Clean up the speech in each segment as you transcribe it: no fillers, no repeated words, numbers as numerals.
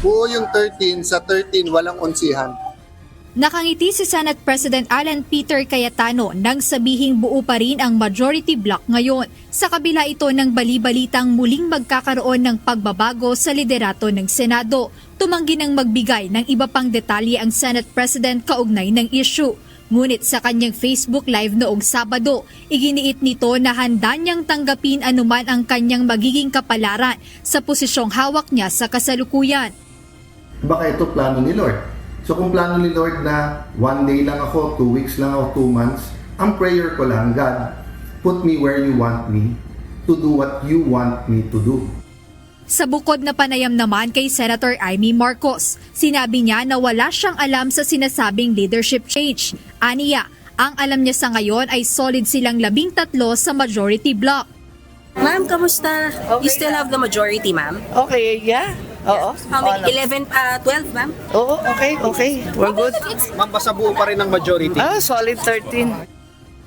Buo yung 13, sa 13 walang onsihan. Nakangiti si Senate President Alan Peter Cayetano nang sabihing buo pa rin ang majority block ngayon. Sa kabila ito ng bali-balitang muling magkakaroon ng pagbabago sa liderato ng Senado. Tumanggi ng magbigay ng iba pang detalye ang Senate President kaugnay ng issue. Ngunit sa kanyang Facebook Live noong Sabado, iginiit nito na handa niyang tanggapin anuman ang kanyang magiging kapalaran sa posisyong hawak niya sa kasalukuyan. Baka ito plano ni Lord. So kung plano ni Lord na 1 day lang ako, 2 weeks lang ako, 2 months, ang prayer ko lang, God, put me where you want me to do what you want me to do. Sa bukod na panayam naman kay Senator Amy Marcos, sinabi niya na wala siyang alam sa sinasabing leadership change. Aniya, ang alam niya sa ngayon ay solid silang 13 sa majority block. Ma'am, kamusta? Okay, You still have the majority, ma'am? Okay, yeah. Oo. How many? 11, 12, ma'am? Oo, okay. We're good. Ma'am, basta buo pa rin ang majority. Solid 13.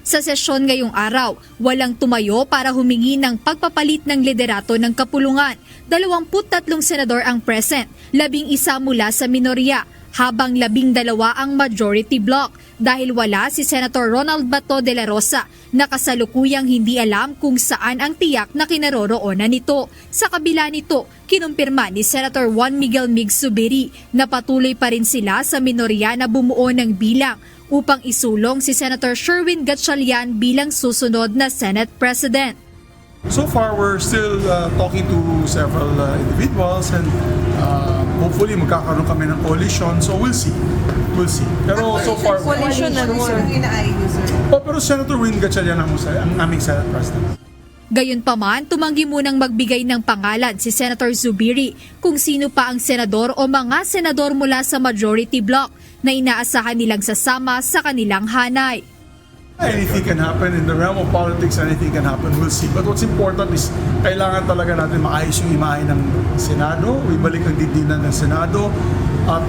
Sa sesyon ngayong araw, walang tumayo para humingi ng pagpapalit ng liderato ng kapulungan. 23 senador ang present, 11 mula sa minorya, habang 12 ang majority block dahil wala si Senator Ronald Bato de la Rosa na kasalukuyang hindi alam kung saan ang tiyak na kinaroroonan nito. Sa kabila nito, kinumpirma ni Senator Juan Miguel Mig Zubiri na patuloy pa rin sila sa minorya na bumuo ng bilang upang isulong si Senator Sherwin Gatchalian bilang susunod na Senate President. So far, we're still talking to several individuals and hopefully magkakaroon kami ng coalition. So we'll see. Pero so far, Coalition na pero Senator Win Gatchalian ang aming Senate President. Gayunpaman, tumanggi munang magbigay ng pangalan si Senator Zubiri kung sino pa ang senador o mga senador mula sa majority block na inaasahan nilang sasama sa kanilang hanay. Anything can happen in the realm of politics. Anything can happen. We'll see. But what's important is kailangan talaga natin maayos yung imahe ng Senado. Ibalik ang didinan ng Senado. At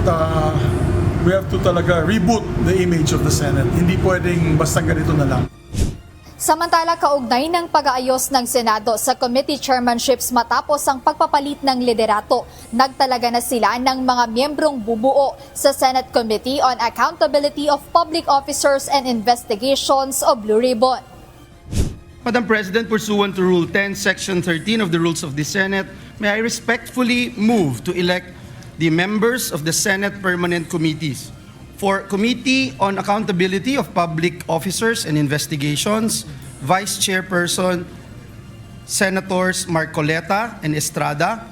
we have to talaga reboot the image of the Senate. Hindi pwedeng basta ganito na lang. Samantala, kaugnay ng pag-aayos ng Senado sa committee chairmanships matapos ang pagpapalit ng liderato, nagtalaga na sila ng mga miyembrong bubuo sa Senate Committee on Accountability of Public Officers and Investigations o Blue Ribbon. Madam President, pursuant to Rule 10, Section 13 of the Rules of the Senate, may I respectfully move to elect the members of the Senate Permanent Committees. For Committee on Accountability of Public Officers and Investigations, Vice Chairperson Senators Marcoleta and Estrada.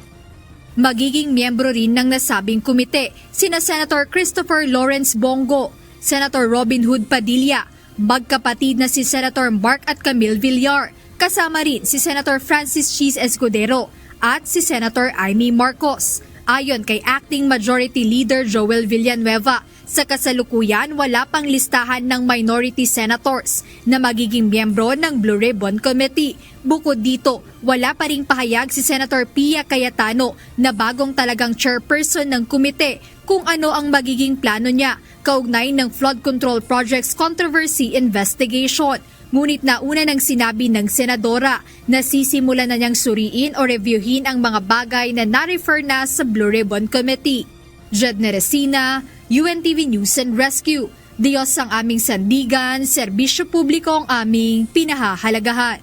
Magiging miyembro rin ng nasabing komite sina Senator Christopher Lawrence Bongo, Senator Robin Hood Padilla, magkapatid na si Senator Mark at Camille Villar, kasama rin si Senator Francis Cheese Escudero at si Senator Amy Marcos. Ayon kay Acting Majority Leader Joel Villanueva, sa kasalukuyan wala pang listahan ng minority senators na magiging miyembro ng Blue Ribbon Committee. Bukod dito, wala pa ring pahayag si Senator Pia Cayetano na bagong talagang chairperson ng komite kung ano ang magiging plano niya kaugnay ng flood control projects controversy investigation. Ngunit nauna nang sinabi ng senadora na sisimulan na niyang suriin o reviewin ang mga bagay na na-refer na sa Blue Ribbon Committee. Jed Neresina, UNTV News and Rescue. Diyos ang aming sandigan, serbisyo publiko ang aming pinahahalagahan.